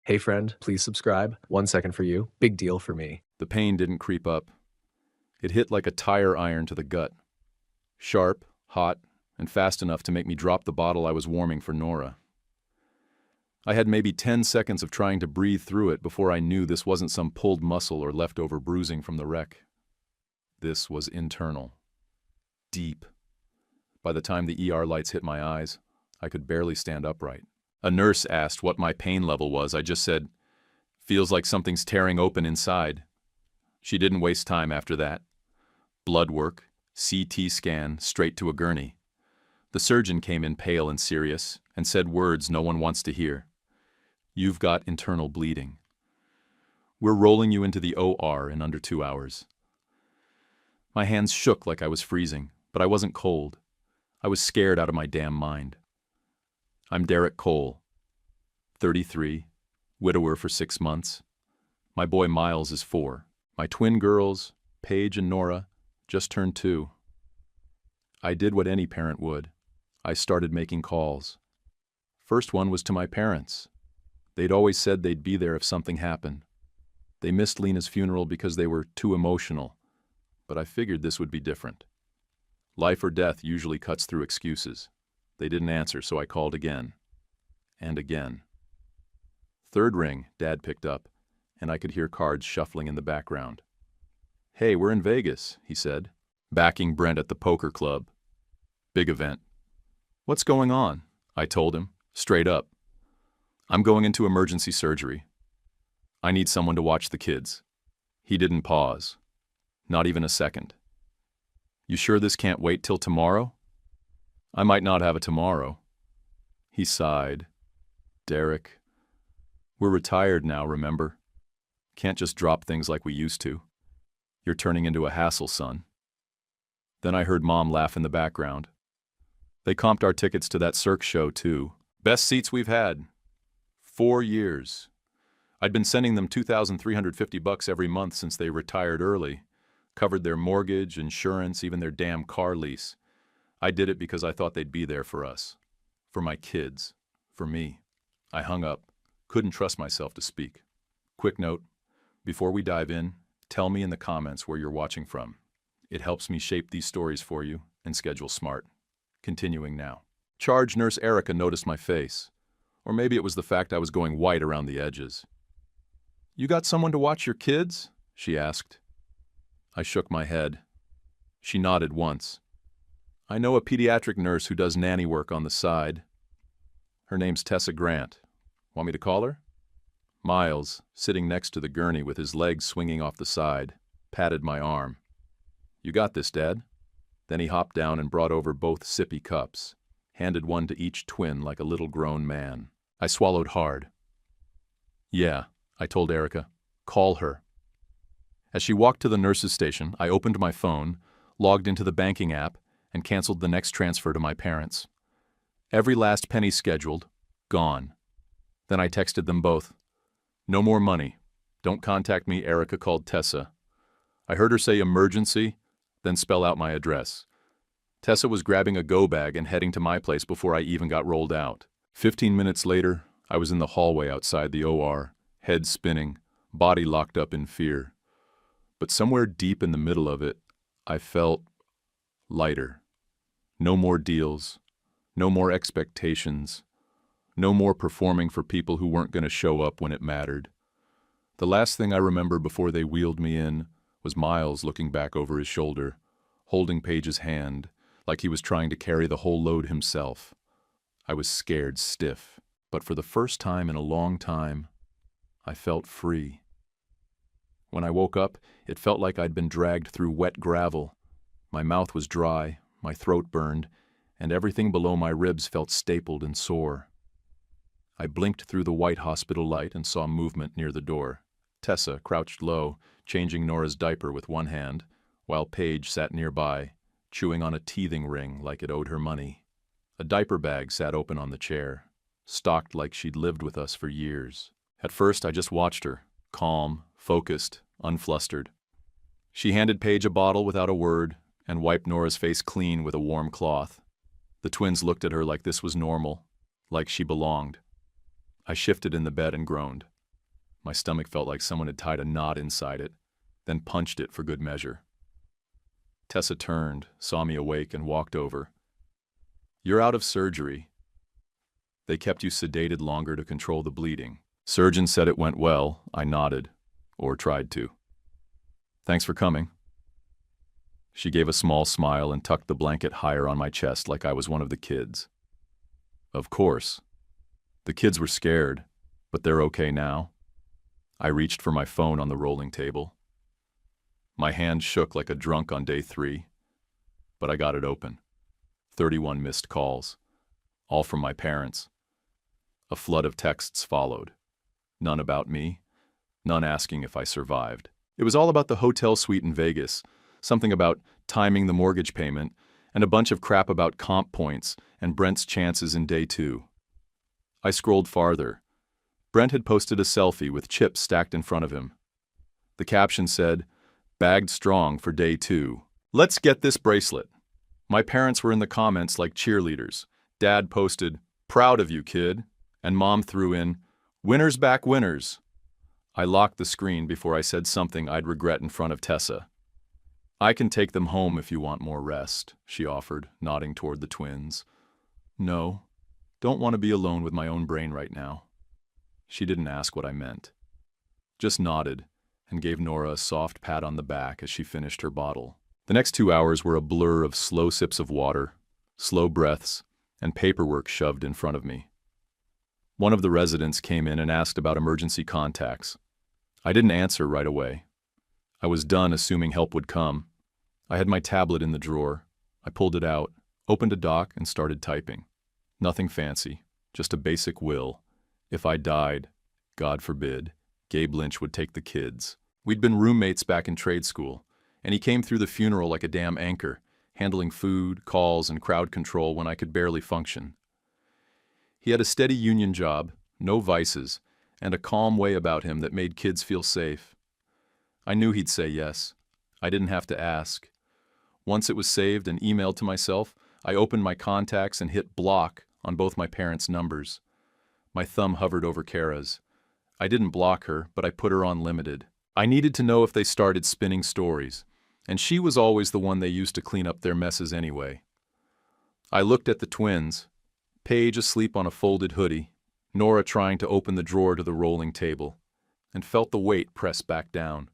Hey friend, please subscribe. 1 second for you. Big deal for me. The pain didn't creep up. It hit like a tire iron to the gut. Sharp, hot, and fast enough to make me drop the bottle I was warming for Nora. I had maybe 10 seconds of trying to breathe through it before I knew this wasn't some pulled muscle or leftover bruising from the wreck. This was internal. Deep. By the time the ER lights hit my eyes, I could barely stand upright. A nurse asked what my pain level was. I just said, "Feels like something's tearing open inside." She didn't waste time after that. Blood work, CT scan, straight to a gurney. The surgeon came in pale and serious and said words no one wants to hear. "You've got internal bleeding. We're rolling you into the OR in under 2 hours." My hands shook like I was freezing, but I wasn't cold. I was scared out of my damn mind. I'm Derek Cole, 33, widower for 6 months. My boy Miles is 4. My twin girls, Paige and Nora, just turned 2. I did what any parent would. I started making calls. First one was to my parents. They'd always said they'd be there if something happened. They missed Lena's funeral because they were too emotional, but I figured this would be different. Life or death usually cuts through excuses. They didn't answer, so I called again. And again. Third ring, Dad picked up, and I could hear cards shuffling in the background. "Hey, we're in Vegas," he said, backing Brent at the poker club. Big event. "What's going on?" I told him, straight up. "I'm going into emergency surgery. I need someone to watch the kids." He didn't pause. Not even a second. "You sure this can't wait till tomorrow?" "I might not have a tomorrow." He sighed. "Derek, we're retired now, remember? Can't just drop things like we used to. You're turning into a hassle, son." Then I heard Mom laugh in the background. They comped our tickets to that Cirque show, too. Best seats we've had. 4 years. I'd been sending them $2,350 every month since they retired early. Covered their mortgage, insurance, even their damn car lease. I did it because I thought they'd be there for us. For my kids. For me. I hung up. Couldn't trust myself to speak. Quick note. Before we dive in, tell me in the comments where you're watching from. It helps me shape these stories for you and schedule smart. Continuing now. Charge nurse Erica noticed my face. Or maybe it was the fact I was going white around the edges. "You got someone to watch your kids?" she asked. I shook my head. She nodded once. "I know a pediatric nurse who does nanny work on the side. Her name's Tessa Grant. Want me to call her?" Miles, sitting next to the gurney with his legs swinging off the side, patted my arm. "You got this, Dad." Then he hopped down and brought over both sippy cups, handed one to each twin like a little grown man. I swallowed hard. "Yeah," I told Erica. "Call her." As she walked to the nurse's station, I opened my phone, logged into the banking app, and canceled the next transfer to my parents. Every last penny scheduled, gone. Then I texted them both. "No more money. Don't contact me," Erica called Tessa. I heard her say emergency, then spell out my address. Tessa was grabbing a go bag and heading to my place before I even got rolled out. 15 minutes later, I was in the hallway outside the OR, head spinning, body locked up in fear. But somewhere deep in the middle of it, I felt lighter. No more deals. No more expectations. No more performing for people who weren't going to show up when it mattered. The last thing I remember before they wheeled me in was Miles looking back over his shoulder, holding Paige's hand, like he was trying to carry the whole load himself. I was scared stiff, but for the first time in a long time, I felt free. When I woke up, it felt like I'd been dragged through wet gravel. My mouth was dry, my throat burned, and everything below my ribs felt stapled and sore. I blinked through the white hospital light and saw movement near the door. Tessa crouched low, changing Nora's diaper with one hand, while Paige sat nearby, chewing on a teething ring like it owed her money. A diaper bag sat open on the chair, stocked like she'd lived with us for years. At first, I just watched her, calm, focused, unflustered. She handed Paige a bottle without a word and wiped Nora's face clean with a warm cloth. The twins looked at her like this was normal, like she belonged. I shifted in the bed and groaned. My stomach felt like someone had tied a knot inside it, then punched it for good measure. Tessa turned, saw me awake, and walked over. "You're out of surgery. They kept you sedated longer to control the bleeding. Surgeon said it went well." I nodded, or tried to. "Thanks for coming." She gave a small smile and tucked the blanket higher on my chest like I was one of the kids. Of course. The kids were scared, but they're okay now. I reached for my phone on the rolling table. My hand shook like a drunk on day 3, but I got it open. 31 missed calls, all from my parents. A flood of texts followed. None about me, none asking if I survived. It was all about the hotel suite in Vegas, something about timing the mortgage payment, and a bunch of crap about comp points and Brent's chances in day 2. I scrolled farther. Brent had posted a selfie with chips stacked in front of him. The caption said, "Bagged strong for day 2. Let's get this bracelet." My parents were in the comments like cheerleaders. Dad posted, "Proud of you, kid," and Mom threw in, "Winners back winners." I locked the screen before I said something I'd regret in front of Tessa. "I can take them home if you want more rest," she offered, nodding toward the twins. "No, don't want to be alone with my own brain right now." She didn't ask what I meant. Just nodded and gave Nora a soft pat on the back as she finished her bottle. The next 2 hours were a blur of slow sips of water, slow breaths, and paperwork shoved in front of me. One of the residents came in and asked about emergency contacts. I didn't answer right away. I was done assuming help would come. I had my tablet in the drawer. I pulled it out, opened a doc, and started typing. Nothing fancy, just a basic will. If I died, God forbid, Gabe Lynch would take the kids. We'd been roommates back in trade school, and he came through the funeral like a damn anchor, handling food, calls, and crowd control when I could barely function. He had a steady union job, no vices, and a calm way about him that made kids feel safe. I knew he'd say yes. I didn't have to ask. Once it was saved and emailed to myself, I opened my contacts and hit block on both my parents' numbers. My thumb hovered over Kara's. I didn't block her, but I put her on limited. I needed to know if they started spinning stories, and she was always the one they used to clean up their messes anyway. I looked at the twins, Paige asleep on a folded hoodie, Nora trying to open the drawer to the rolling table, and felt the weight press back down.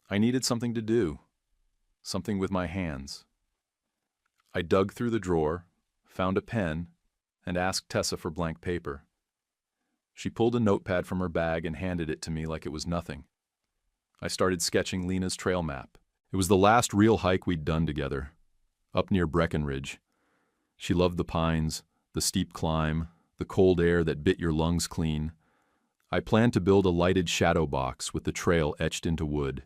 I needed something to do, something with my hands. I dug through the drawer, found a pen, and asked Tessa for blank paper. She pulled a notepad from her bag and handed it to me like it was nothing. I started sketching Lena's trail map. It was the last real hike we'd done together, up near Breckenridge. She loved the pines, the steep climb, the cold air that bit your lungs clean. I planned to build a lighted shadow box with the trail etched into wood,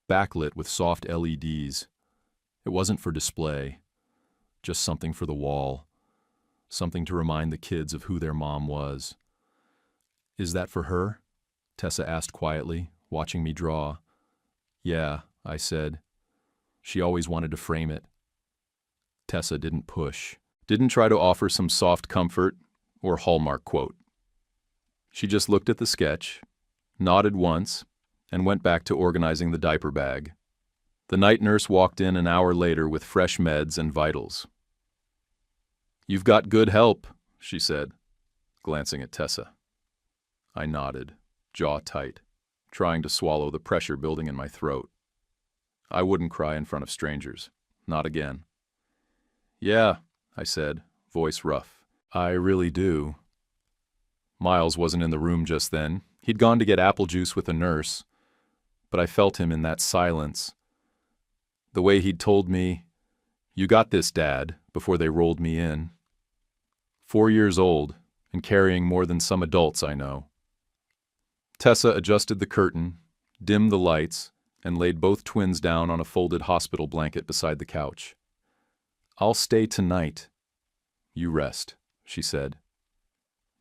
backlit with soft LEDs. It wasn't for display, just something for the wall, something to remind the kids of who their mom was. "Is that for her?" Tessa asked quietly, watching me draw. "Yeah," I said. She always wanted to frame it. Tessa didn't push, didn't try to offer some soft comfort or Hallmark quote. She just looked at the sketch, nodded once, and went back to organizing the diaper bag. The night nurse walked in an hour later with fresh meds and vitals. "You've got good help," she said, glancing at Tessa. I nodded, jaw tight, trying to swallow the pressure building in my throat. I wouldn't cry in front of strangers, not again. "Yeah," I said, voice rough. "I really do." Miles wasn't in the room just then. He'd gone to get apple juice with a nurse, but I felt him in that silence. The way he'd told me, "You got this, Dad," before they rolled me in. 4 years old and carrying more than some adults I know. Tessa adjusted the curtain, dimmed the lights, and laid both twins down on a folded hospital blanket beside the couch. "I'll stay tonight. You rest," she said.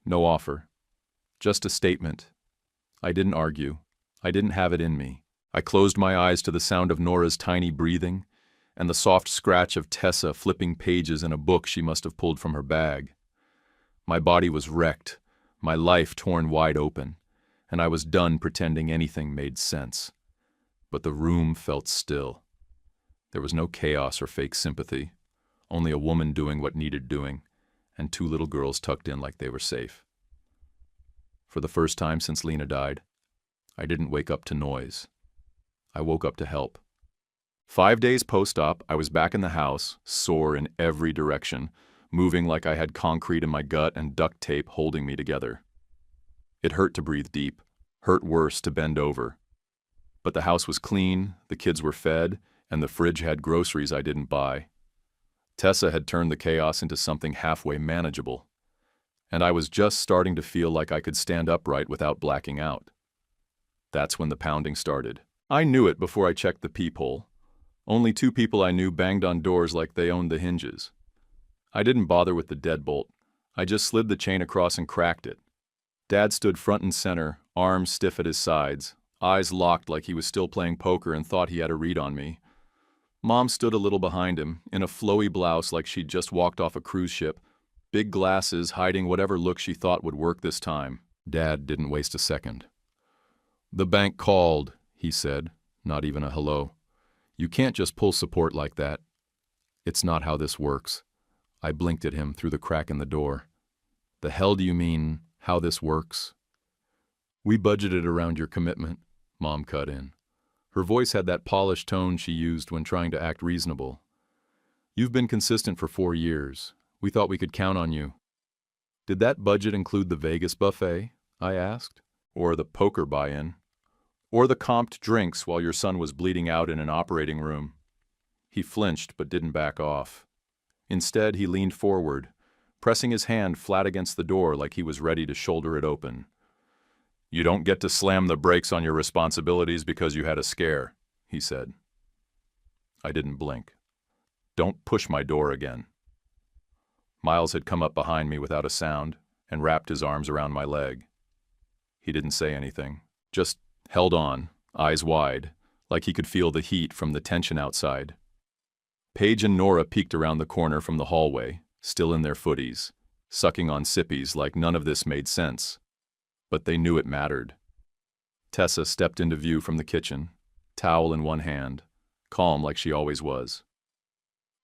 No offer, just a statement. I didn't argue. I didn't have it in me. I closed my eyes to the sound of Nora's tiny breathing and the soft scratch of Tessa flipping pages in a book she must have pulled from her bag. My body was wrecked, my life torn wide open, and I was done pretending anything made sense. But the room felt still. There was no chaos or fake sympathy, only a woman doing what needed doing, and two little girls tucked in like they were safe. For the first time since Lena died, I didn't wake up to noise. I woke up to help. 5 days post-op, I was back in the house, sore in every direction, moving like I had concrete in my gut and duct tape holding me together. It hurt to breathe deep, hurt worse to bend over. But the house was clean, the kids were fed, and the fridge had groceries I didn't buy. Tessa had turned the chaos into something halfway manageable, and I was just starting to feel like I could stand upright without blacking out. That's when the pounding started. I knew it before I checked the peephole. Only 2 people I knew banged on doors like they owned the hinges. I didn't bother with the deadbolt. I just slid the chain across and cracked it. Dad stood front and center, arms stiff at his sides, eyes locked like he was still playing poker and thought he had a read on me. Mom stood a little behind him, in a flowy blouse like she'd just walked off a cruise ship, big glasses hiding whatever look she thought would work this time. Dad didn't waste a second. "The bank called," he said, not even a hello. "You can't just pull support like that." "It's not how this works." I blinked at him through the crack in the door. "The hell do you mean, how this works?" "We budgeted around your commitment," Mom cut in. Her voice had that polished tone she used when trying to act reasonable. "You've been consistent for 4 years. We thought we could count on you." "Did that budget include the Vegas buffet?" I asked. "Or the poker buy-in? Or the comped drinks while your son was bleeding out in an operating room?" He flinched but didn't back off. Instead, he leaned forward, pressing his hand flat against the door like he was ready to shoulder it open. "You don't get to slam the brakes on your responsibilities because you had a scare," he said. I didn't blink. "Don't push my door again." Miles had come up behind me without a sound and wrapped his arms around my leg. He didn't say anything, just held on, eyes wide, like he could feel the heat from the tension outside. Paige and Nora peeked around the corner from the hallway, still in their footies, sucking on sippies like none of this made sense. But they knew it mattered. Tessa stepped into view from the kitchen, towel in one hand, calm like she always was.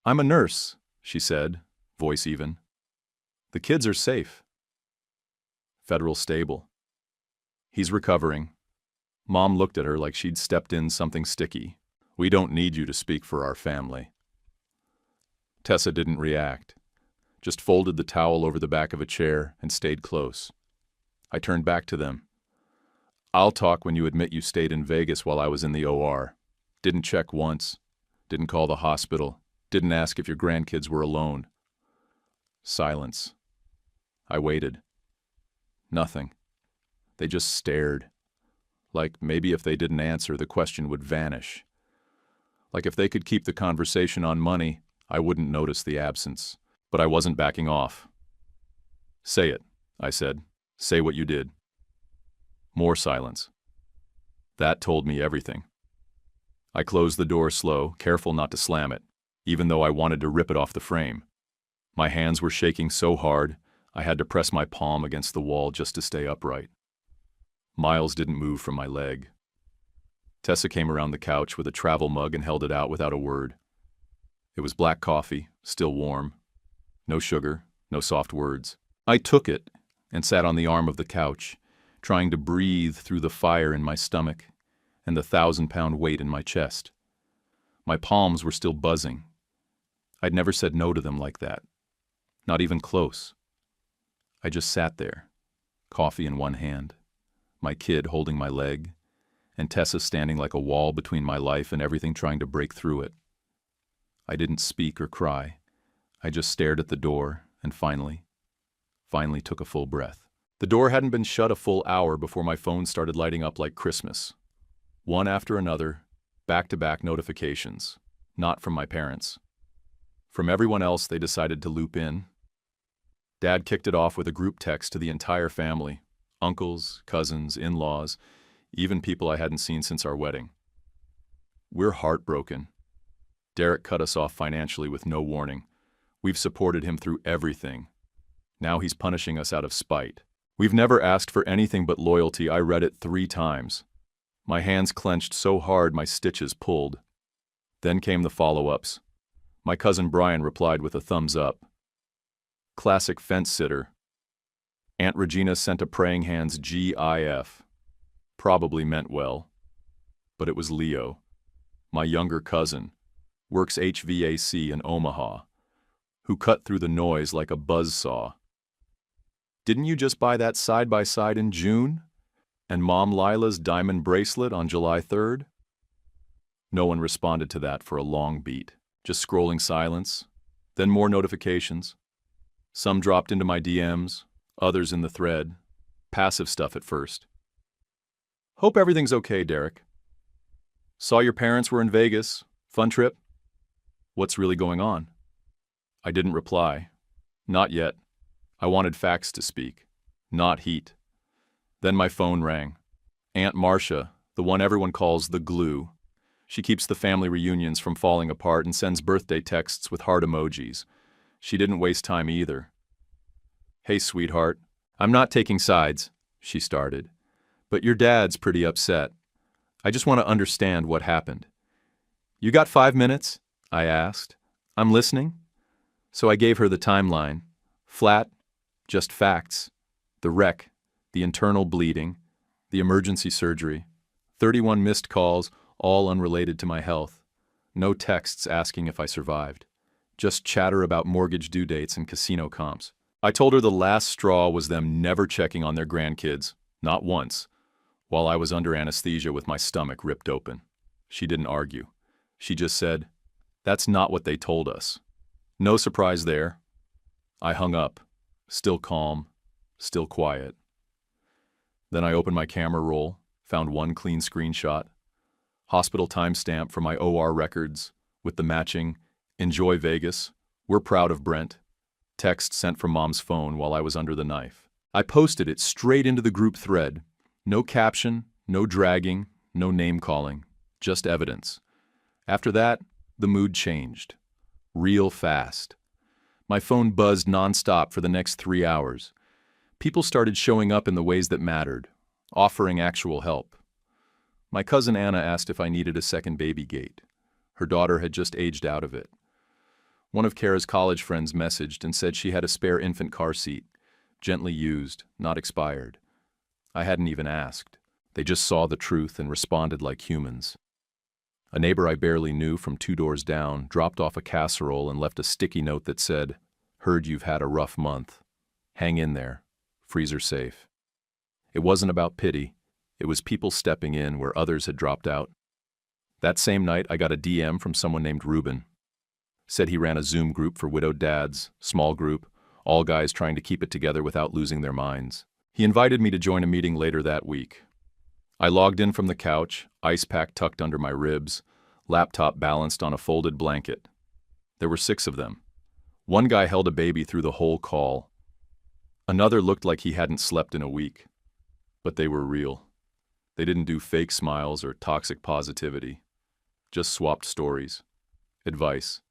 "I'm a nurse," she said, voice even. "The kids are safe." Federal stable. "He's recovering." Mom looked at her like she'd stepped in something sticky. "We don't need you to speak for our family." Tessa didn't react, just folded the towel over the back of a chair and stayed close. I turned back to them. "I'll talk when you admit you stayed in Vegas while I was in the OR. Didn't check once, didn't call the hospital, didn't ask if your grandkids were alone." Silence. I waited. Nothing. They just stared. Like maybe if they didn't answer, the question would vanish. Like if they could keep the conversation on money, I wouldn't notice the absence. But I wasn't backing off. "Say it," I said. "Say what you did." More silence. That told me everything. I closed the door slow, careful not to slam it, even though I wanted to rip it off the frame. My hands were shaking so hard, I had to press my palm against the wall just to stay upright. Miles didn't move from my leg. Tessa came around the couch with a travel mug and held it out without a word. It was black coffee, still warm. No sugar, no soft words. I took it and sat on the arm of the couch, trying to breathe through the fire in my stomach and the 1,000-pound weight in my chest. My palms were still buzzing. I'd never said no to them like that. Not even close. I just sat there, coffee in one hand, my kid holding my leg, and Tessa standing like a wall between my life and everything trying to break through it. I didn't speak or cry. I just stared at the door and finally took a full breath. The door hadn't been shut a full hour before my phone started lighting up like Christmas. One after another, back-to-back notifications. Not from my parents. From everyone else they decided to loop in. Dad kicked it off with a group text to the entire family. Uncles, cousins, in-laws, even people I hadn't seen since our wedding. "We're heartbroken. Derek cut us off financially with no warning. We've supported him through everything. Now he's punishing us out of spite. We've never asked for anything but loyalty. I read it 3 times. My hands clenched so hard my stitches pulled. Then came the follow-ups. My cousin Brian replied with a thumbs up. Classic fence sitter. Aunt Regina sent a praying hands GIF. Probably meant well. But it was Leo, my younger cousin, works HVAC in Omaha, who cut through the noise like a buzzsaw. Didn't you just buy that side-by-side in June? And Mom Lila's diamond bracelet on July 3rd? No one responded to that for a long beat, just scrolling silence, then more notifications. Some dropped into my DMs, others in the thread. Passive stuff at first. Hope everything's okay, Derek. Saw your parents were in Vegas. Fun trip? What's really going on? I didn't reply. Not yet. I wanted facts to speak, not heat. Then my phone rang. Aunt Marcia, the one everyone calls the glue. She keeps the family reunions from falling apart and sends birthday texts with heart emojis. She didn't waste time either. Hey, sweetheart. I'm not taking sides, she started. But your dad's pretty upset. I just want to understand what happened. You got 5 minutes? I asked. I'm listening. So I gave her the timeline. Flat, just facts. The wreck, the internal bleeding, the emergency surgery, 31 missed calls, all unrelated to my health. No texts asking if I survived. Just chatter about mortgage due dates and casino comps. I told her the last straw was them never checking on their grandkids, not once, while I was under anesthesia with my stomach ripped open. She didn't argue. She just said, "That's not what they told us." No surprise there. I hung up, still calm, still quiet. Then I opened my camera roll, found one clean screenshot, hospital timestamp for my OR records, with the matching, "Enjoy Vegas, we're proud of Brent," text sent from Mom's phone while I was under the knife. I posted it straight into the group thread. No caption, no dragging, no name-calling, just evidence. After that, the mood changed. Real fast. My phone buzzed nonstop for the next 3 hours. People started showing up in the ways that mattered, offering actual help. My cousin Anna asked if I needed a second baby gate. Her daughter had just aged out of it. One of Kara's college friends messaged and said she had a spare infant car seat, gently used, not expired. I hadn't even asked. They just saw the truth and responded like humans. A neighbor I barely knew from 2 doors down dropped off a casserole and left a sticky note that said, "Heard you've had a rough month. Hang in there. Freezer safe." It wasn't about pity. It was people stepping in where others had dropped out. That same night, I got a DM from someone named Ruben. Said he ran a Zoom group for widowed dads, small group, all guys trying to keep it together without losing their minds. He invited me to join a meeting later that week. I logged in from the couch, ice pack tucked under my ribs, laptop balanced on a folded blanket. There were 6 of them. One guy held a baby through the whole call. Another looked like he hadn't slept in a week. But they were real. They didn't do fake smiles or toxic positivity. Just swapped stories. Advice.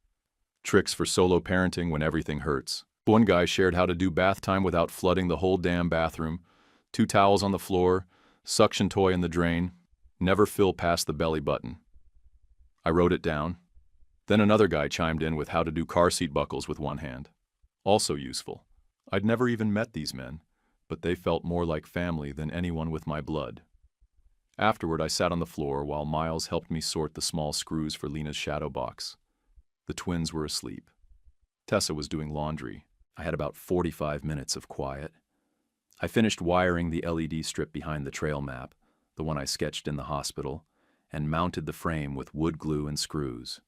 Tricks for solo parenting when everything hurts. One guy shared how to do bath time without flooding the whole damn bathroom. 2 towels on the floor, suction toy in the drain, never fill past the belly button. I wrote it down. Then another guy chimed in with how to do car seat buckles with one hand. Also useful. I'd never even met these men, but they felt more like family than anyone with my blood. Afterward, I sat on the floor while Miles helped me sort the small screws for Lena's shadow box. The twins were asleep. Tessa was doing laundry. I had about 45 minutes of quiet. I finished wiring the LED strip behind the trail map, the one I sketched in the hospital, and mounted the frame with wood glue and screws.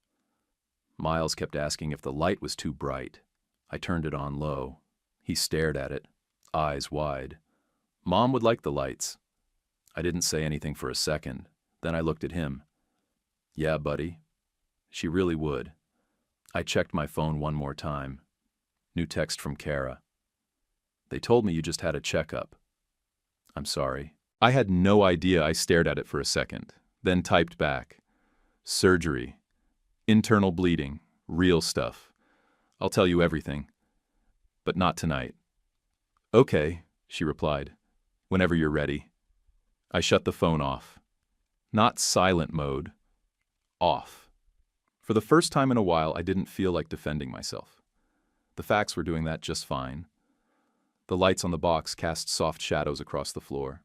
Miles kept asking if the light was too bright. I turned it on low. He stared at it, eyes wide. Mom would like the lights. I didn't say anything for a second. Then I looked at him. Yeah, buddy. She really would. I checked my phone one more time. New text from Kara. They told me you just had a checkup. I'm sorry. I had no idea. I stared at it for a second, then typed back. Surgery. Internal bleeding. Real stuff. I'll tell you everything. But not tonight. Okay, she replied. Whenever you're ready. I shut the phone off. Not silent mode. Off. For the first time in a while, I didn't feel like defending myself. The facts were doing that just fine. The lights on the box cast soft shadows across the floor.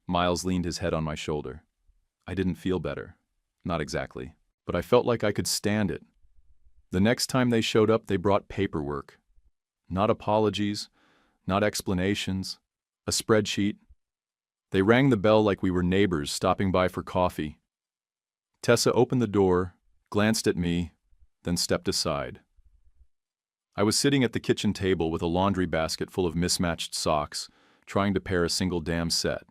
Miles leaned his head on my shoulder. I didn't feel better. Not exactly. But I felt like I could stand it. The next time they showed up, they brought paperwork. Not apologies, not explanations, a spreadsheet. They rang the bell like we were neighbors stopping by for coffee. Tessa opened the door, glanced at me, then stepped aside. I was sitting at the kitchen table with a laundry basket full of mismatched socks, trying to pair a single damn set.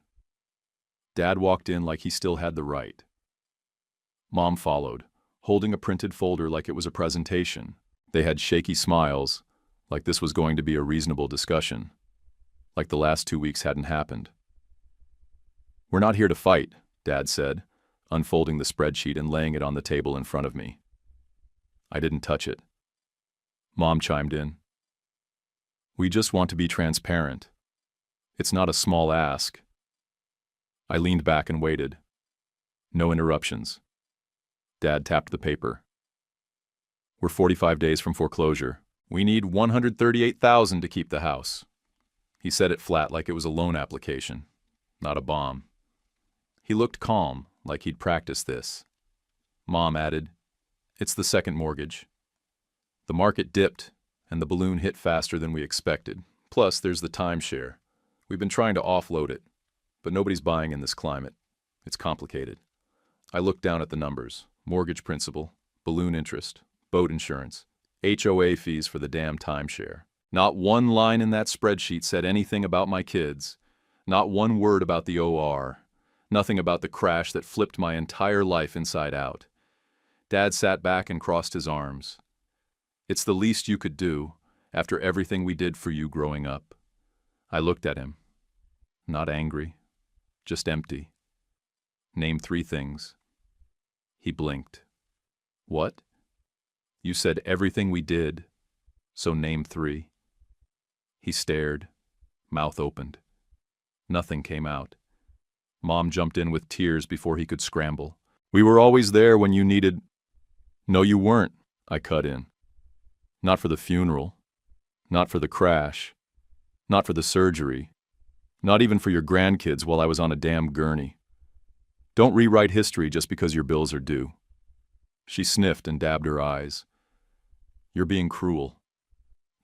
Dad walked in like he still had the right. Mom followed, holding a printed folder like it was a presentation. They had shaky smiles, like this was going to be a reasonable discussion, like the last 2 weeks hadn't happened. We're not here to fight, Dad said, unfolding the spreadsheet and laying it on the table in front of me. I didn't touch it. Mom chimed in. We just want to be transparent. It's not a small ask. I leaned back and waited. No interruptions. Dad tapped the paper. We're 45 days from foreclosure. We need $138,000 to keep the house. He said it flat like it was a loan application, not a bomb. He looked calm, like he'd practiced this. Mom added, It's the second mortgage. The market dipped, and the balloon hit faster than we expected. Plus, there's the timeshare. We've been trying to offload it, but nobody's buying in this climate. It's complicated. I looked down at the numbers. Mortgage principal, balloon interest, boat insurance, HOA fees for the damn timeshare. Not one line in that spreadsheet said anything about my kids. Not one word about the OR. Nothing about the crash that flipped my entire life inside out. Dad sat back and crossed his arms. It's the least you could do, after everything we did for you growing up. I looked at him. Not angry, just empty. Name 3 things. He blinked. What? You said everything we did, so name 3. He stared, mouth opened. Nothing came out. Mom jumped in with tears before he could scramble. We were always there when you needed... No, you weren't, I cut in. Not for the funeral. Not for the crash. Not for the surgery. Not even for your grandkids while I was on a damn gurney. Don't rewrite history just because your bills are due. She sniffed and dabbed her eyes. You're being cruel.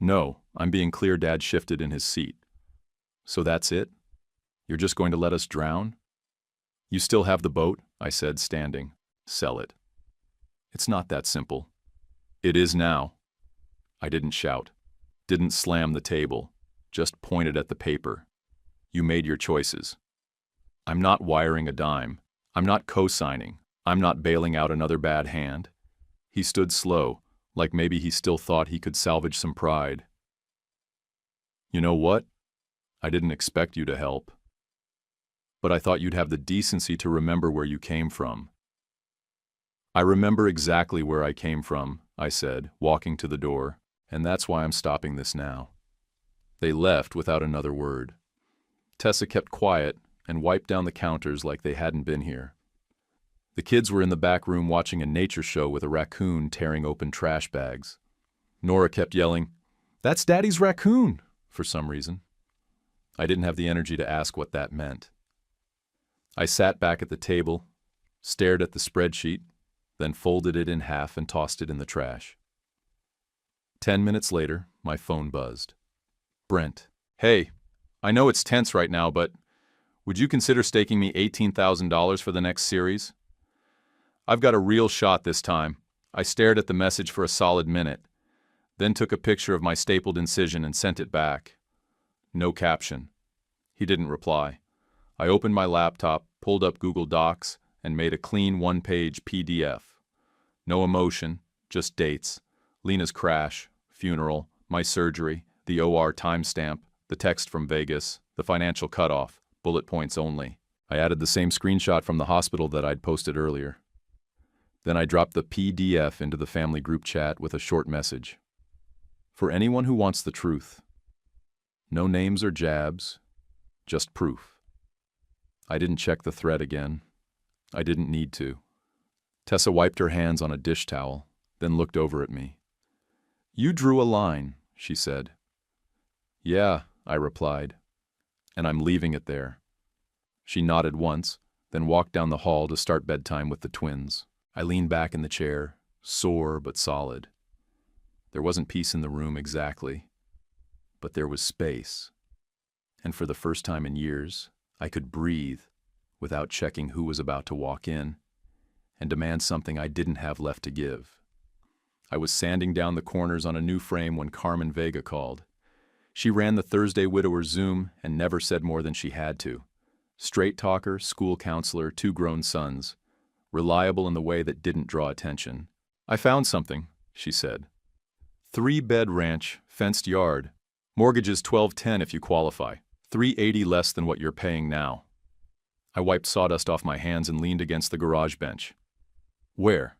No, I'm being clear. Dad shifted in his seat. So that's it? You're just going to let us drown? You still have the boat, I said, standing. Sell it. It's not that simple. It is now. I didn't shout, didn't slam the table, just pointed at the paper. You made your choices. I'm not wiring a dime. I'm not co-signing. I'm not bailing out another bad hand. He stood slow, like maybe he still thought he could salvage some pride. You know what? I didn't expect you to help. But I thought you'd have the decency to remember where you came from. I remember exactly where I came from, I said, walking to the door, and that's why I'm stopping this now. They left without another word. Tessa kept quiet and wiped down the counters like they hadn't been here. The kids were in the back room watching a nature show with a raccoon tearing open trash bags. Nora kept yelling, "That's Daddy's raccoon," for some reason. I didn't have the energy to ask what that meant. I sat back at the table, stared at the spreadsheet, then folded it in half and tossed it in the trash. 10 minutes later, my phone buzzed. Brent. Hey, I know it's tense right now, but would you consider staking me $18,000 for the next series? I've got a real shot this time. I stared at the message for a solid minute, then took a picture of my stapled incision and sent it back. No caption. He didn't reply. I opened my laptop, pulled up Google Docs, and made a clean one-page PDF. No emotion, just dates. Lena's crash, funeral, my surgery, the OR timestamp, the text from Vegas, the financial cutoff, bullet points only. I added the same screenshot from the hospital that I'd posted earlier. Then I dropped the PDF into the family group chat with a short message. For anyone who wants the truth. No names or jabs, just proof. I didn't check the thread again. I didn't need to. Tessa wiped her hands on a dish towel, then looked over at me. "You drew a line," she said. "Yeah," I replied, "and I'm leaving it there." She nodded once, then walked down the hall to start bedtime with the twins. I leaned back in the chair, sore but solid. There wasn't peace in the room exactly, but there was space. And for the first time in years, I could breathe without checking who was about to walk in and demand something I didn't have left to give. I was sanding down the corners on a new frame when Carmen Vega called. She ran the Thursday Widower Zoom and never said more than she had to. Straight talker, school counselor, 2 grown sons. Reliable in the way that didn't draw attention. "I found something," she said. 3-bed ranch, fenced yard. Mortgages $12.10 if you qualify. $380 less than what you're paying now. I wiped sawdust off my hands and leaned against the garage bench. "Where?"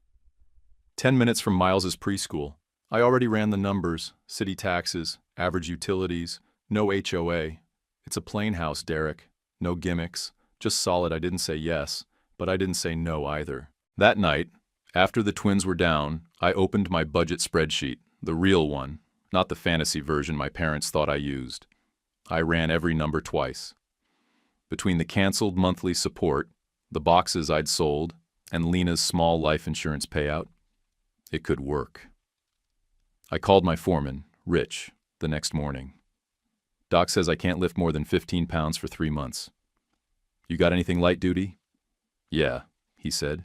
10 minutes from Miles's preschool. I already ran the numbers, city taxes, average utilities, no HOA. It's a plain house, Derek. No gimmicks, just solid. I didn't say yes, but I didn't say no either. That night, after the twins were down, I opened my budget spreadsheet, the real one, not the fantasy version my parents thought I used. I ran every number twice. Between the canceled monthly support, the boxes I'd sold, and Lena's small life insurance payout, it could work. I called my foreman, Rich, the next morning. "Doc says I can't lift more than 15 pounds for 3 months. You got anything light duty?" "Yeah," he said.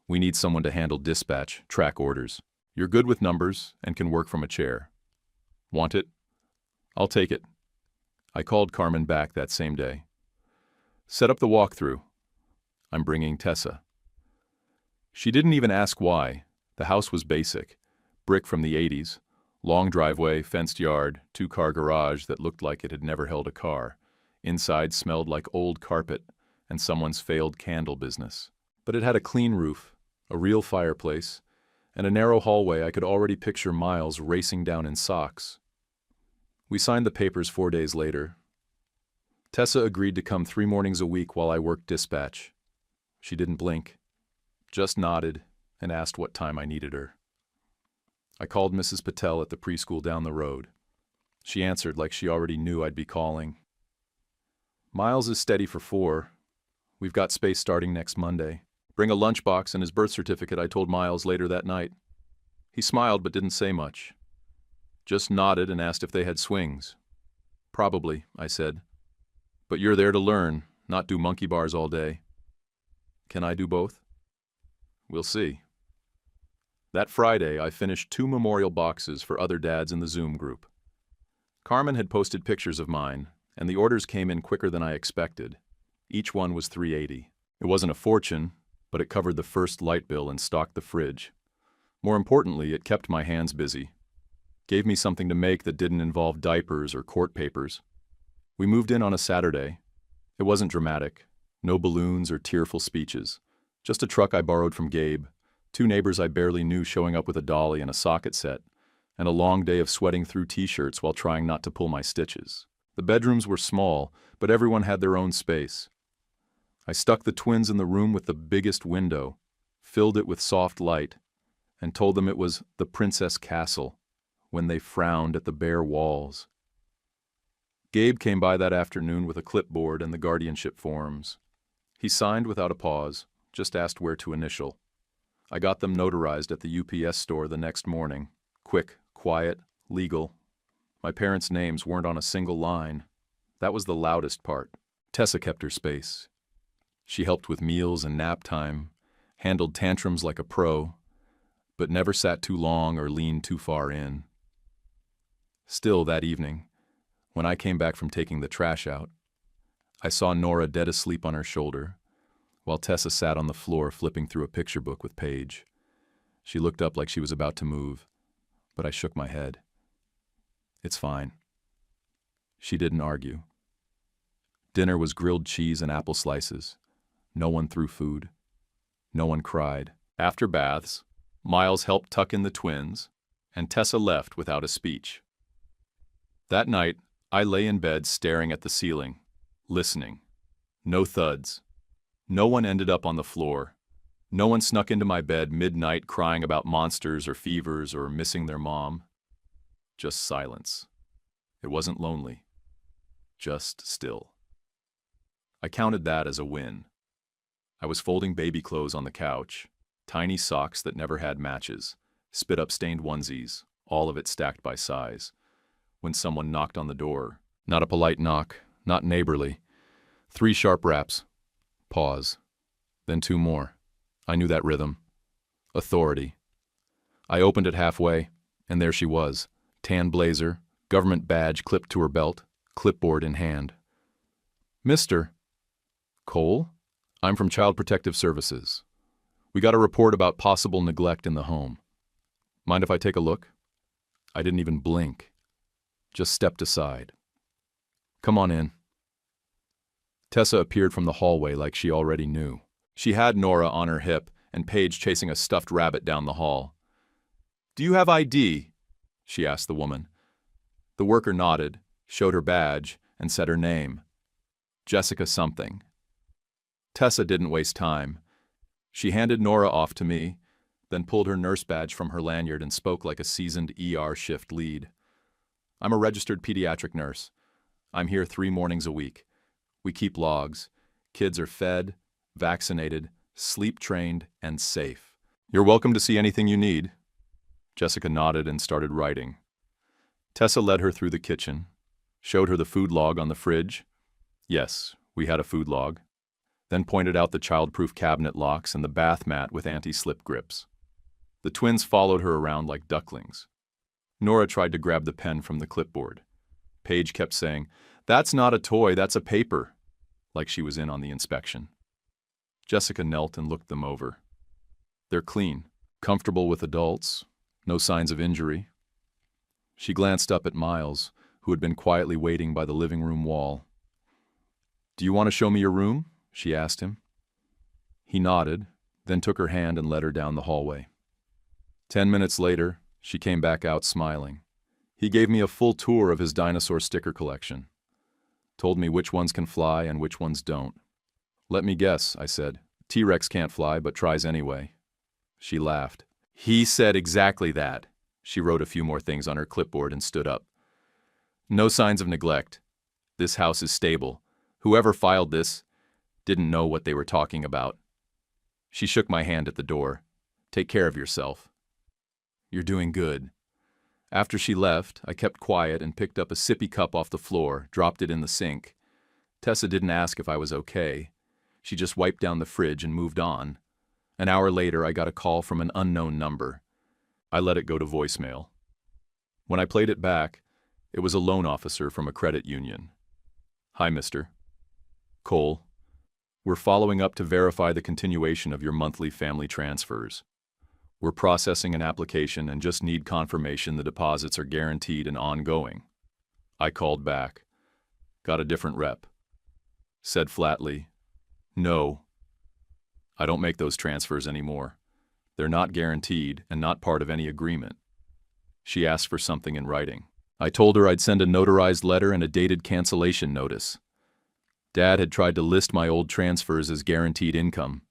"We need someone to handle dispatch, track orders. You're good with numbers and can work from a chair. Want it?" "I'll take it." I called Carmen back that same day. "Set up the walkthrough. I'm bringing Tessa." She didn't even ask why. The house was basic. Brick from the 80s. Long driveway, fenced yard, 2-car garage that looked like it had never held a car. Inside smelled like old carpet and someone's failed candle business. But it had a clean roof, a real fireplace, and a narrow hallway I could already picture Miles racing down in socks. We signed the papers 4 days later. Tessa agreed to come 3 mornings a week while I worked dispatch. She didn't blink, just nodded and asked what time I needed her. I called Mrs. Patel at the preschool down the road. She answered like she already knew I'd be calling. "Miles is steady for 4. We've got space starting next Monday. Bring a lunchbox and his birth certificate," I told Miles later that night. He smiled but didn't say much. Just nodded and asked if they had swings. "Probably," I said. "But you're there to learn, not do monkey bars all day." "Can I do both?" "We'll see." That Friday, I finished 2 memorial boxes for other dads in the Zoom group. Carmen had posted pictures of mine, and the orders came in quicker than I expected. Each one was $380. It wasn't a fortune, but it covered the first light bill and stocked the fridge. More importantly, it kept my hands busy. Gave me something to make that didn't involve diapers or court papers. We moved in on a Saturday. It wasn't dramatic. No balloons or tearful speeches. Just a truck I borrowed from Gabe. 2 neighbors I barely knew showing up with a dolly and a socket set, and a long day of sweating through t-shirts while trying not to pull my stitches. The bedrooms were small, but everyone had their own space. I stuck the twins in the room with the biggest window, filled it with soft light, and told them it was the Princess Castle when they frowned at the bare walls. Gabe came by that afternoon with a clipboard and the guardianship forms. He signed without a pause, just asked where to initial. I got them notarized at the UPS store the next morning. Quick, quiet, legal. My parents' names weren't on a single line. That was the loudest part. Tessa kept her space. She helped with meals and nap time, handled tantrums like a pro, but never sat too long or leaned too far in. Still, that evening, when I came back from taking the trash out, I saw Nora dead asleep on her shoulder, while Tessa sat on the floor flipping through a picture book with Paige. She looked up like she was about to move, but I shook my head. "It's fine." She didn't argue. Dinner was grilled cheese and apple slices. No one threw food. No one cried. After baths, Miles helped tuck in the twins, and Tessa left without a speech. That night, I lay in bed staring at the ceiling, listening. No thuds. No one ended up on the floor. No one snuck into my bed midnight crying about monsters or fevers or missing their mom. Just silence. It wasn't lonely. Just still. I counted that as a win. I was folding baby clothes on the couch, tiny socks that never had matches, spit-up stained onesies, all of it stacked by size, when someone knocked on the door. Not a polite knock, not neighborly. 3 sharp raps. Pause. Then 2 more. I knew that rhythm. Authority. I opened it halfway, and there she was, tan blazer, government badge clipped to her belt, clipboard in hand. Mr. Cole? I'm from Child Protective Services. We got a report about possible neglect in the home. Mind if I take a look? I didn't even blink. Just stepped aside. Come on in. Tessa appeared from the hallway like she already knew. She had Nora on her hip and Paige chasing a stuffed rabbit down the hall. Do you have ID? She asked the woman. The worker nodded, showed her badge, and said her name. Jessica something. Tessa didn't waste time. She handed Nora off to me, then pulled her nurse badge from her lanyard and spoke like a seasoned ER shift lead. I'm a registered pediatric nurse. I'm here 3 mornings a week. We keep logs. Kids are fed, vaccinated, sleep-trained, and safe. You're welcome to see anything you need. Jessica nodded and started writing. Tessa led her through the kitchen, showed her the food log on the fridge. Yes, we had a food log. Then pointed out the child-proof cabinet locks and the bath mat with anti-slip grips. The twins followed her around like ducklings. Nora tried to grab the pen from the clipboard. Paige kept saying, "That's not a toy, that's a paper," like she was in on the inspection. Jessica knelt and looked them over. They're clean, comfortable with adults, no signs of injury. She glanced up at Miles, who had been quietly waiting by the living room wall. Do you want to show me your room? She asked him. He nodded, then took her hand and led her down the hallway. 10 minutes later, she came back out smiling. He gave me a full tour of his dinosaur sticker collection. Told me which ones can fly and which ones don't. Let me guess, I said. T-Rex can't fly, but tries anyway. She laughed. He said exactly that. She wrote a few more things on her clipboard and stood up. No signs of neglect. This house is stable. Whoever filed this didn't know what they were talking about. She shook my hand at the door. Take care of yourself. You're doing good. After she left, I kept quiet and picked up a sippy cup off the floor, dropped it in the sink. Tessa didn't ask if I was okay. She just wiped down the fridge and moved on. An hour later, I got a call from an unknown number. I let it go to voicemail. When I played it back, it was a loan officer from a credit union. Hi, mister. Cole. We're following up to verify the continuation of your monthly family transfers. We're processing an application and just need confirmation the deposits are guaranteed and ongoing. I called back. Got a different rep. Said flatly, no. I don't make those transfers anymore. They're not guaranteed and not part of any agreement. She asked for something in writing. I told her I'd send a notarized letter and a dated cancellation notice. Dad had tried to list my old transfers as guaranteed income.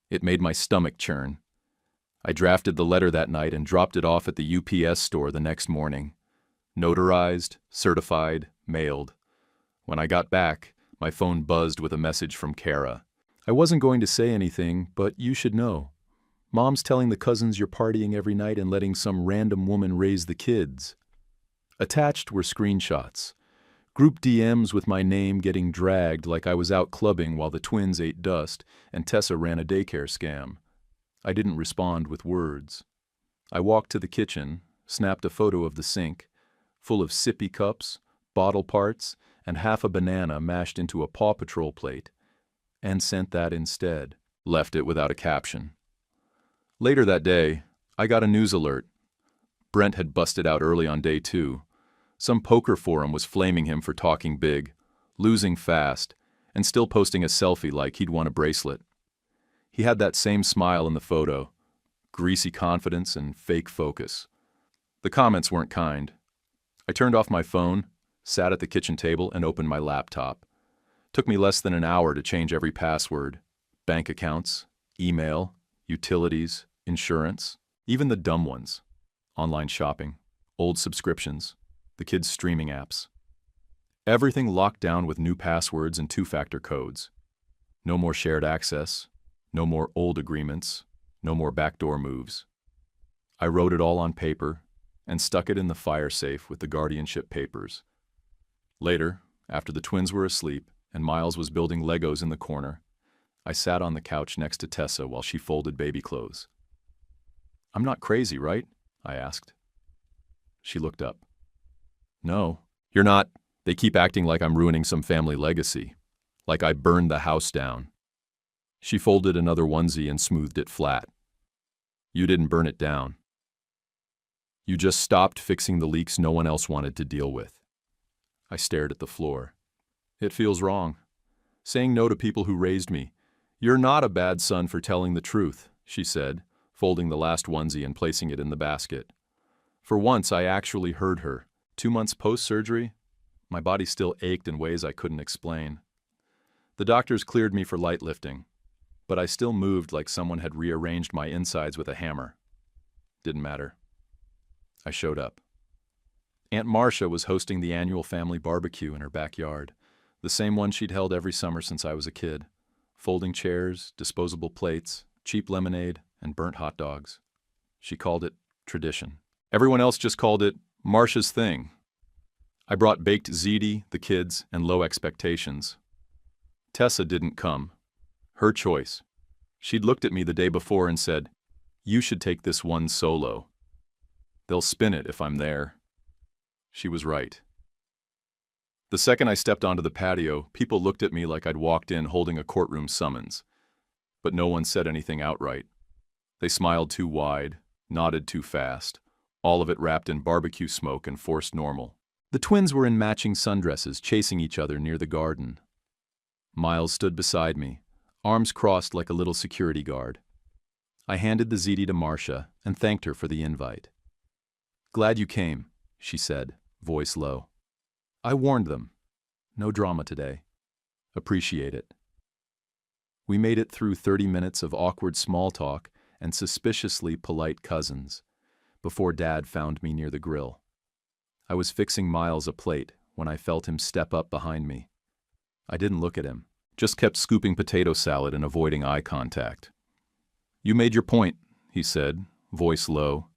It made my stomach churn. I drafted the letter that night and dropped it off at the UPS store the next morning. Notarized, certified, mailed. When I got back, my phone buzzed with a message from Kara. I wasn't going to say anything, but you should know. Mom's telling the cousins you're partying every night and letting some random woman raise the kids. Attached were screenshots. Group DMs with my name getting dragged like I was out clubbing while the twins ate dust and Tessa ran a daycare scam. I didn't respond with words. I walked to the kitchen, snapped a photo of the sink, full of sippy cups, bottle parts, and half a banana mashed into a Paw Patrol plate, and sent that instead. Left it without a caption. Later that day, I got a news alert. Brent had busted out early on day 2. Some poker forum was flaming him for talking big, losing fast, and still posting a selfie like he'd won a bracelet. He had that same smile in the photo, greasy confidence and fake focus. The comments weren't kind. I turned off my phone, sat at the kitchen table, and opened my laptop. Took me less than an hour to change every password. Bank accounts, email, utilities, insurance, even the dumb ones. Online shopping, old subscriptions, the kids' streaming apps. Everything locked down with new passwords and two-factor codes. No more shared access, no more old agreements, no more backdoor moves. I wrote it all on paper and stuck it in the fire safe with the guardianship papers. Later, after the twins were asleep and Miles was building Legos in the corner, I sat on the couch next to Tessa while she folded baby clothes. "I'm not crazy, right?" I asked. She looked up. "No, you're not. They keep acting like I'm ruining some family legacy, like I burned the house down." She folded another onesie and smoothed it flat. "You didn't burn it down. You just stopped fixing the leaks no one else wanted to deal with." I stared at the floor. "It feels wrong. Saying no to people who raised me. You're not a bad son for telling the truth," she said, folding the last onesie and placing it in the basket. For once, I actually heard her. 2 months post-surgery, my body still ached in ways I couldn't explain. The doctors cleared me for light lifting, but I still moved like someone had rearranged my insides with a hammer. Didn't matter. I showed up. Aunt Marcia was hosting the annual family barbecue in her backyard, the same one she'd held every summer since I was a kid. Folding chairs, disposable plates, cheap lemonade, and burnt hot dogs. She called it tradition. Everyone else just called it Marcia's thing. I brought baked ziti, the kids, and low expectations. Tessa didn't come. Her choice. She'd looked at me the day before and said, "You should take this one solo. They'll spin it if I'm there." She was right. The second I stepped onto the patio, people looked at me like I'd walked in holding a courtroom summons. But no one said anything outright. They smiled too wide, nodded too fast, all of it wrapped in barbecue smoke and forced normal. The twins were in matching sundresses, chasing each other near the garden. Miles stood beside me, arms crossed like a little security guard. I handed the ziti to Marcia and thanked her for the invite. "Glad you came," she said, voice low. "I warned them. No drama today. Appreciate it." We made it through 30 minutes of awkward small talk and suspiciously polite cousins before Dad found me near the grill. I was fixing Miles a plate when I felt him step up behind me. I didn't look at him, just kept scooping potato salad and avoiding eye contact. "You made your point," he said, voice low.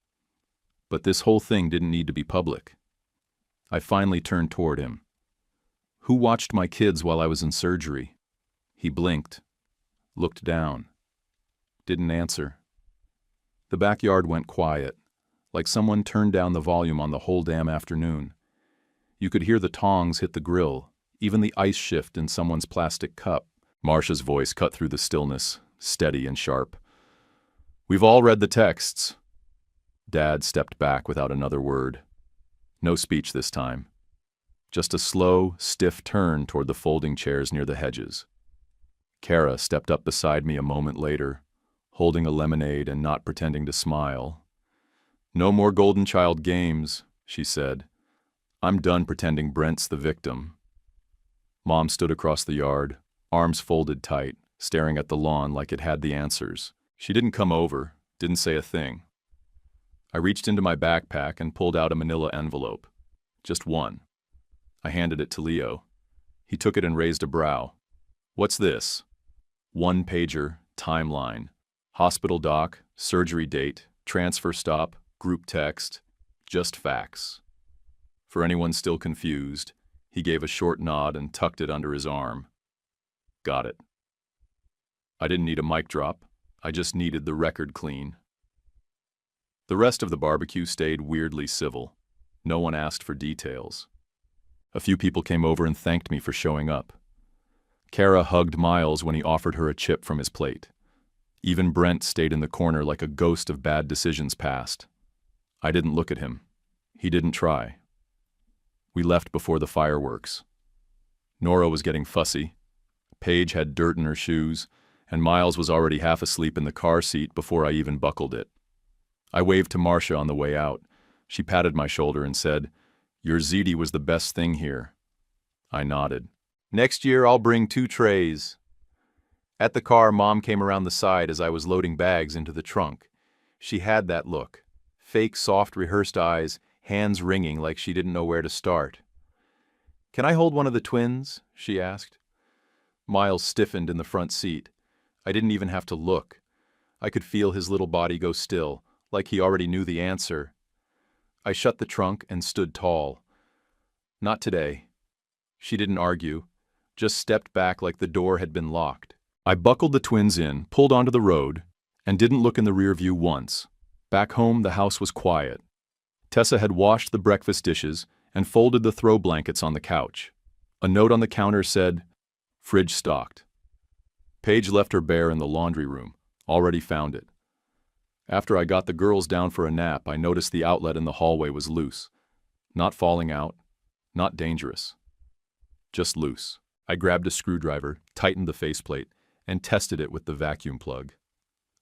"But this whole thing didn't need to be public." I finally turned toward him. "Who watched my kids while I was in surgery?" He blinked, looked down, didn't answer. The backyard went quiet, like someone turned down the volume on the whole damn afternoon. You could hear the tongs hit the grill, even the ice shift in someone's plastic cup. Marcia's voice cut through the stillness, steady and sharp. "We've all read the texts." Dad stepped back without another word. No speech this time. Just a slow, stiff turn toward the folding chairs near the hedges. Kara stepped up beside me a moment later, holding a lemonade and not pretending to smile. "No more golden child games," she said. "I'm done pretending Brent's the victim." Mom stood across the yard, arms folded tight, staring at the lawn like it had the answers. She didn't come over, didn't say a thing. I reached into my backpack and pulled out a manila envelope. Just one. I handed it to Leo. He took it and raised a brow. "What's this?" 1-pager, timeline, hospital doc, surgery date, transfer stop, group text, just facts. For anyone still confused, he gave a short nod and tucked it under his arm. Got it. I didn't need a mic drop. I just needed the record clean. The rest of the barbecue stayed weirdly civil. No one asked for details. A few people came over and thanked me for showing up. Kara hugged Miles when he offered her a chip from his plate. Even Brent stayed in the corner like a ghost of bad decisions past. I didn't look at him. He didn't try. We left before the fireworks. Nora was getting fussy. Paige had dirt in her shoes, and Miles was already half asleep in the car seat before I even buckled it. I waved to Marcia on the way out. She patted my shoulder and said, Your ziti was the best thing here. I nodded. Next year, I'll bring 2 trays. At the car, Mom came around the side as I was loading bags into the trunk. She had that look. Fake, soft, rehearsed eyes, hands wringing like she didn't know where to start. Can I hold one of the twins? She asked. Miles stiffened in the front seat. I didn't even have to look. I could feel his little body go still, like he already knew the answer. I shut the trunk and stood tall. Not today. She didn't argue, just stepped back like the door had been locked. I buckled the twins in, pulled onto the road, and didn't look in the rear view once. Back home, the house was quiet. Tessa had washed the breakfast dishes and folded the throw blankets on the couch. A note on the counter said, "Fridge stocked." Paige left her bear in the laundry room, already found it. After I got the girls down for a nap, I noticed the outlet in the hallway was loose. Not falling out, not dangerous. Just loose. I grabbed a screwdriver, tightened the faceplate, and tested it with the vacuum plug.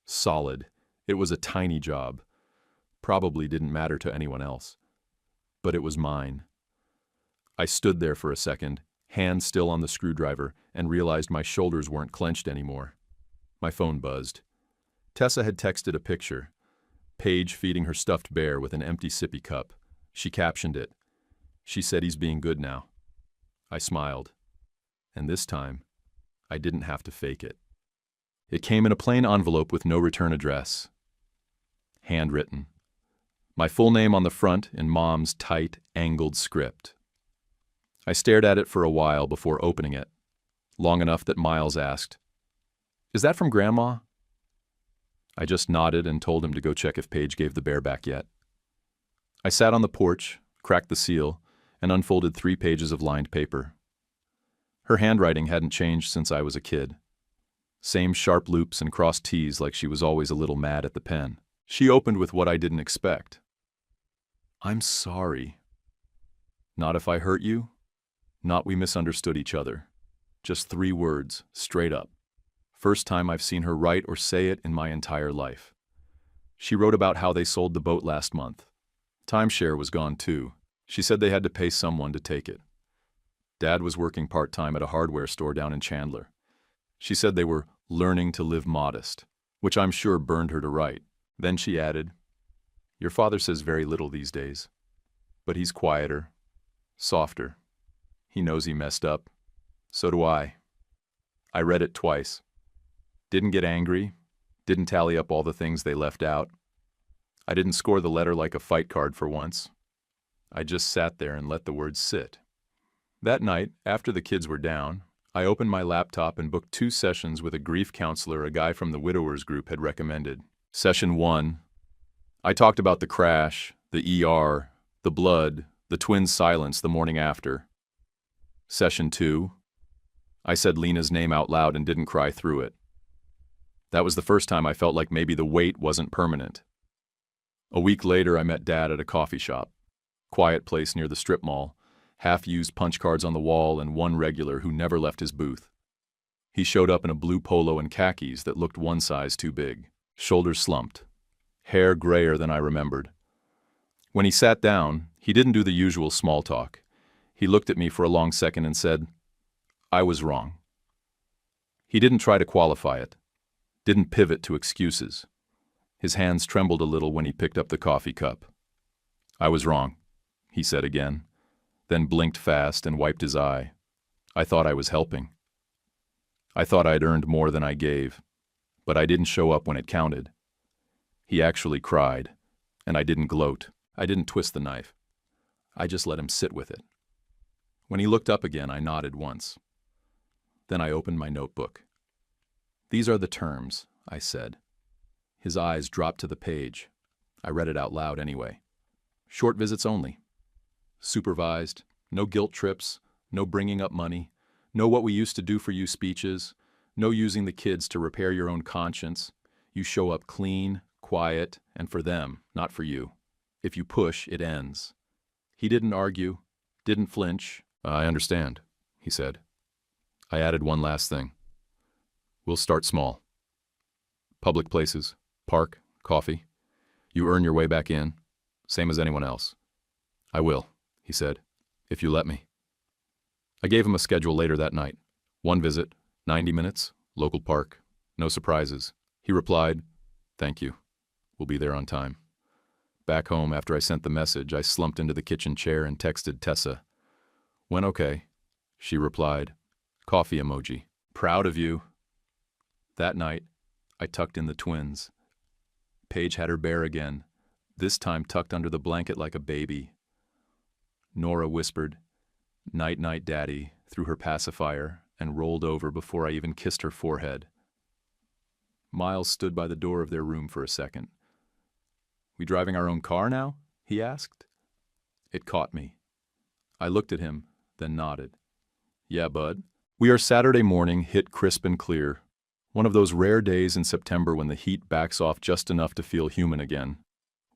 Solid. It was a tiny job. Probably didn't matter to anyone else. But it was mine. I stood there for a second, hand still on the screwdriver, and realized my shoulders weren't clenched anymore. My phone buzzed. Tessa had texted a picture. Paige feeding her stuffed bear with an empty sippy cup. She captioned it. She said he's being good now. I smiled. And this time, I didn't have to fake it. It came in a plain envelope with no return address. Handwritten. My full name on the front in Mom's tight, angled script. I stared at it for a while before opening it, long enough that Miles asked, "Is that from Grandma?" I just nodded and told him to go check if Paige gave the bear back yet. I sat on the porch, cracked the seal, and unfolded 3 pages of lined paper. Her handwriting hadn't changed since I was a kid. Same sharp loops and crossed T's like she was always a little mad at the pen. She opened with what I didn't expect. "I'm sorry. Not if I hurt you. Not we misunderstood each other. Just 3 words, straight up. First time I've seen her write or say it in my entire life." She wrote about how they sold the boat last month. Timeshare was gone too. She said they had to pay someone to take it. Dad was working part-time at a hardware store down in Chandler. She said they were learning to live modest, which I'm sure burned her to write. Then she added, "Your father says very little these days, but he's quieter, softer. He knows he messed up. So do I." I read it twice. Didn't get angry, didn't tally up all the things they left out. I didn't score the letter like a fight card for once. I just sat there and let the words sit. That night, after the kids were down, I opened my laptop and booked 2 sessions with a grief counselor a guy from the widowers group had recommended. Session 1, I talked about the crash, the ER, the blood, the twins' silence the morning after. Session 2, I said Lena's name out loud and didn't cry through it. That was the first time I felt like maybe the weight wasn't permanent. A week later, I met Dad at a coffee shop. Quiet place near the strip mall, half-used punch cards on the wall and one regular who never left his booth. He showed up in a blue polo and khakis that looked one size too big. Shoulders slumped. Hair grayer than I remembered. When he sat down, he didn't do the usual small talk. He looked at me for a long second and said, "I was wrong." He didn't try to qualify it. Didn't pivot to excuses. His hands trembled a little when he picked up the coffee cup. "I was wrong," he said again, then blinked fast and wiped his eye. I thought I was helping. I thought I'd earned more than I gave, but I didn't show up when it counted. He actually cried, and I didn't gloat. I didn't twist the knife. I just let him sit with it. When he looked up again, I nodded once. Then I opened my notebook. "These are the terms," I said. His eyes dropped to the page. I read it out loud anyway. "Short visits only. Supervised, no guilt trips, no bringing up money, no what we used to do for you speeches, no using the kids to repair your own conscience. You show up clean, quiet, and for them, not for you. If you push, it ends." He didn't argue, didn't flinch. "I understand," he said. I added one last thing. "We'll start small. Public places, park, coffee. You earn your way back in, same as anyone else." "I will," he said, "if you let me." I gave him a schedule later that night. One visit, 90 minutes, local park, no surprises. He replied, "Thank you. We'll be there on time." Back home, after I sent the message, I slumped into the kitchen chair and texted Tessa. "When okay?" She replied, "Coffee emoji. Proud of you." That night, I tucked in the twins. Paige had her bear again, this time tucked under the blanket like a baby. Nora whispered, "Night, night, Daddy," through her pacifier and rolled over before I even kissed her forehead. Miles stood by the door of their room for a second. "We driving our own car now?" he asked. It caught me. I looked at him, then nodded. "Yeah, bud." We are Saturday morning, hit crisp and clear. One of those rare days in September when the heat backs off just enough to feel human again.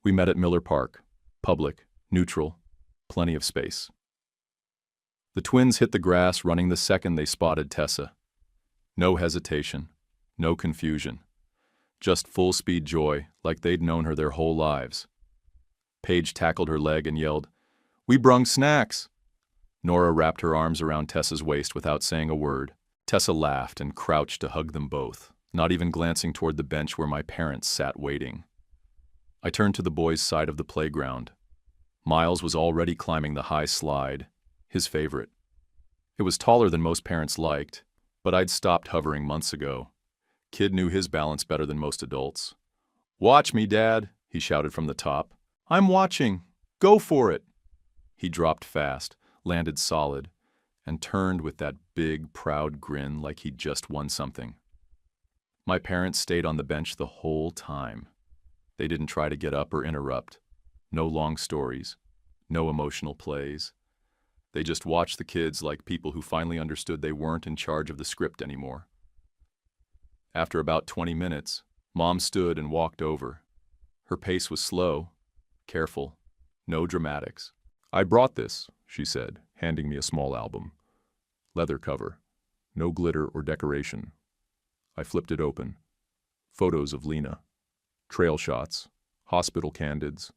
We met at Miller Park. Public, neutral, plenty of space. The twins hit the grass running the second they spotted Tessa. No hesitation, no confusion. Just full-speed joy, like they'd known her their whole lives. Paige tackled her leg and yelled, "We brung snacks!" Nora wrapped her arms around Tessa's waist without saying a word. Tessa laughed and crouched to hug them both, not even glancing toward the bench where my parents sat waiting. I turned to the boys' side of the playground. Miles was already climbing the high slide, his favorite. It was taller than most parents liked, but I'd stopped hovering months ago. Kid knew his balance better than most adults. "Watch me, Dad," he shouted from the top. "I'm watching. Go for it." He dropped fast, landed solid, and turned with that big, proud grin like he'd just won something. My parents stayed on the bench the whole time. They didn't try to get up or interrupt. No long stories, no emotional plays. They just watched the kids like people who finally understood they weren't in charge of the script anymore. After about 20 minutes, Mom stood and walked over. Her pace was slow, careful, no dramatics. "I brought this," she said, handing me a small album. Leather cover, no glitter or decoration. I flipped it open. Photos of Lena. Trail shots, hospital candids,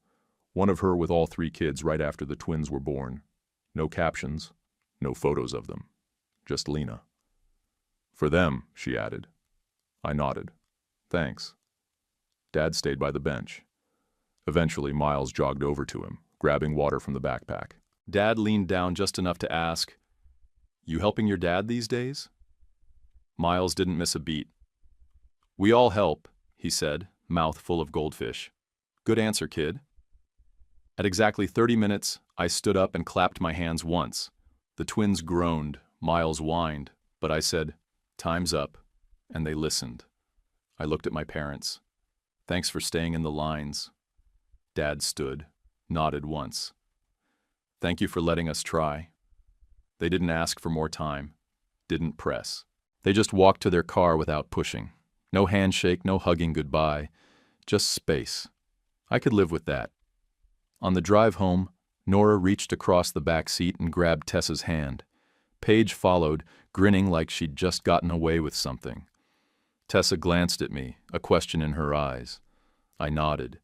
one of her with all 3 kids right after the twins were born. No captions, no photos of them, just Lena. "For them," she added. I nodded. "Thanks." Dad stayed by the bench. Eventually, Miles jogged over to him, grabbing water from the backpack. Dad leaned down just enough to ask, "You helping your dad these days?" Miles didn't miss a beat. "We all help," he said, mouth full of goldfish. "Good answer, kid." At exactly 30 minutes, I stood up and clapped my hands once. The twins groaned, Miles whined, but I said, "Time's up," and they listened. I looked at my parents. "Thanks for staying in the lines." Dad stood, nodded once. "Thank you for letting us try." They didn't ask for more time, didn't press. They just walked to their car without pushing. No handshake, no hugging goodbye, just space. I could live with that. On the drive home, Nora reached across the back seat and grabbed Tessa's hand. Paige followed, grinning like she'd just gotten away with something. Tessa glanced at me, a question in her eyes. I nodded.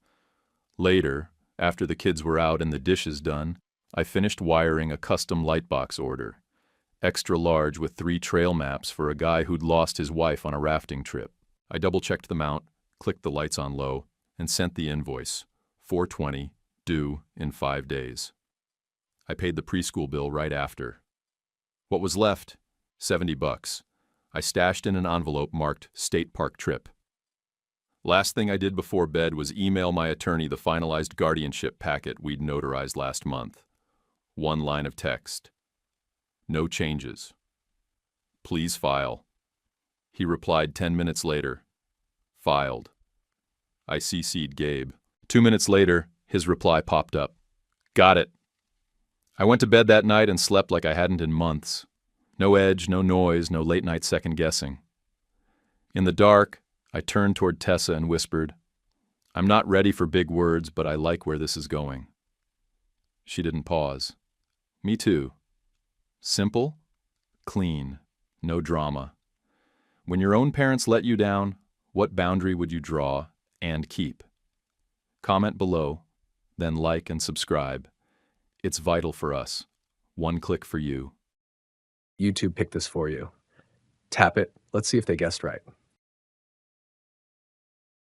Later, after the kids were out and the dishes done, I finished wiring a custom lightbox order. Extra large with 3 trail maps for a guy who'd lost his wife on a rafting trip. I double-checked the mount, clicked the lights on low, and sent the invoice. $420, due in 5 days. I paid the preschool bill right after. What was left? $70. I stashed in an envelope marked State Park Trip. Last thing I did before bed was email my attorney the finalized guardianship packet we'd notarized last month. 1 line of text. No changes. Please file. He replied 10 minutes later. Filed. I CC'd Gabe. 2 minutes later, his reply popped up. Got it. I went to bed that night and slept like I hadn't in months. No edge, no noise, no late-night second-guessing. In the dark, I turned toward Tessa and whispered, "I'm not ready for big words, but I like where this is going." She didn't pause. Me too. Simple, clean, no drama. When your own parents let you down, what boundary would you draw and keep? Comment below, then like and subscribe. It's vital for us. One click for you. YouTube picked this for you. Tap it. Let's see if they guessed right.